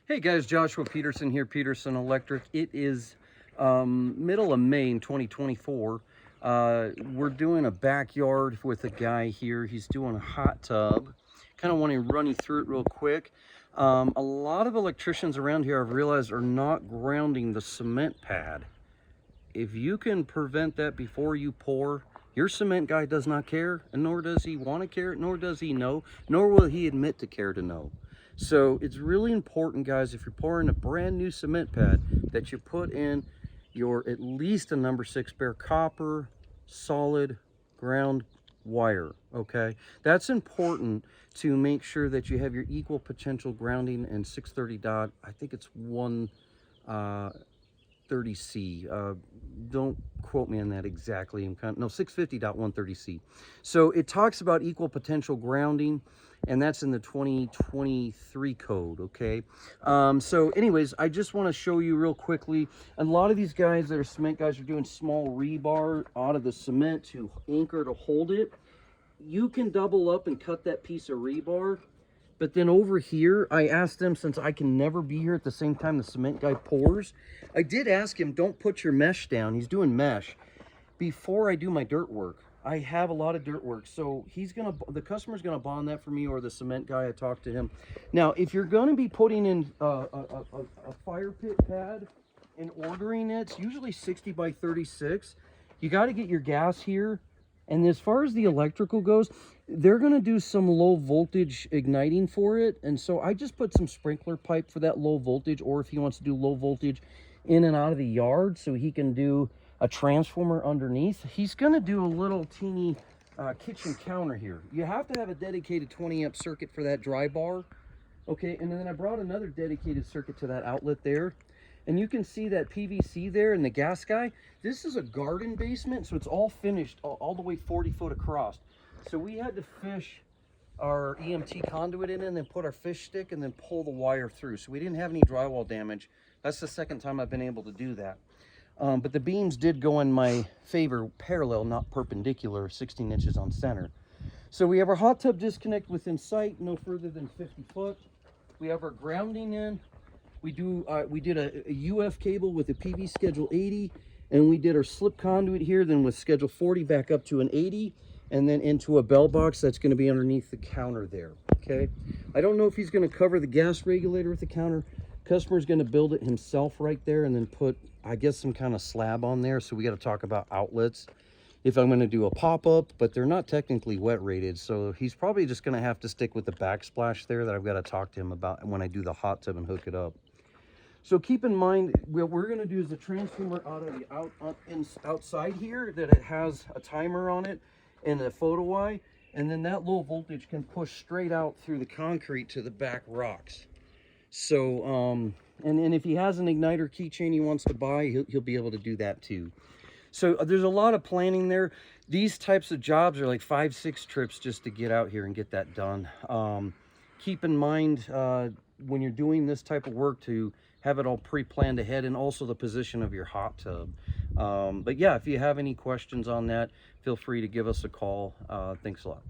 Hey guys, Joshua Peterson here, Peterson Electric. It is middle of May in 2024. We're doing a backyard with a guy here. He's doing a hot tub. Kind of want to run you through it real quick. A lot of electricians around here I've realized are not grounding the cement pad. If you can prevent that before you pour, your cement guy does not care, and nor does he want to care, nor does he know, nor will he admit to care to know. So it's really important, guys, if you're pouring a brand new cement pad, that you put in your at least a number 6 bare copper solid ground wire. Okay, that's important to make sure that you have your equal potential grounding and 630 dot. I think it's 130C. Don't quote me on that exactly. No, 650.130C. So it talks about equal potential grounding, and that's in the 2023 code. Okay. So anyways, I just want to show you real quickly. A lot of these guys that are cement guys are doing small rebar out of the cement to anchor to hold it. You can double up and cut that piece of rebar. But then over here, I asked them, since I can never be here at the same time the cement guy pours, I did ask him, don't put your mesh down. He's doing mesh before I do my dirt work. I have a lot of dirt work, so the customer's gonna bond that for me, or the cement guy. I talked to him. Now, if you're gonna be putting in a fire pit pad and ordering it, it's usually 60 by 36. You got to get your gas here. And as far as the electrical goes, they're going to do some low voltage igniting for it. And so I just put some sprinkler pipe for that low voltage, or if he wants to do low voltage in and out of the yard, so he can do a transformer underneath. He's going to do a little teeny kitchen counter here. You have to have a dedicated 20 amp circuit for that dry bar. Okay, and then I brought another dedicated circuit to that outlet there. And you can see that PVC there and the gas guy. This is a garden basement, so it's all finished all the way 40 foot across. So we had to fish our EMT conduit in and then put our fish stick and then pull the wire through. So we didn't have any drywall damage. That's the second time I've been able to do that. But the beams did go in my favor parallel, not perpendicular, 16 inches on center. So we have our hot tub disconnect within sight, no further than 50 foot. We have our grounding in. We did a UF cable with a PV schedule 80, and we did our slip conduit here, then with schedule 40 back up to an 80, and then into a bell box that's going to be underneath the counter there. Okay, I don't know if he's going to cover the gas regulator with the counter. Customer's going to build it himself right there, and then put, I guess, some kind of slab on there. So we got to talk about outlets if I'm going to do a pop-up, but they're not technically wet rated, so he's probably just going to have to stick with the backsplash there that I've got to talk to him about when I do the hot tub and hook it up. So keep in mind, what we're going to do is the transformer out of the outside here, that it has a timer on it and a photo eye, and then that low voltage can push straight out through the concrete to the back rocks. So and if he has an igniter keychain he wants to buy, he'll be able to do that too. So there's a lot of planning there. These types of jobs are like 5-6 trips just to get out here and get that done. Keep in mind when you're doing this type of work to have it all pre-planned ahead, and also the position of your hot tub. But yeah, if you have any questions on that, feel free to give us a call. Thanks a lot.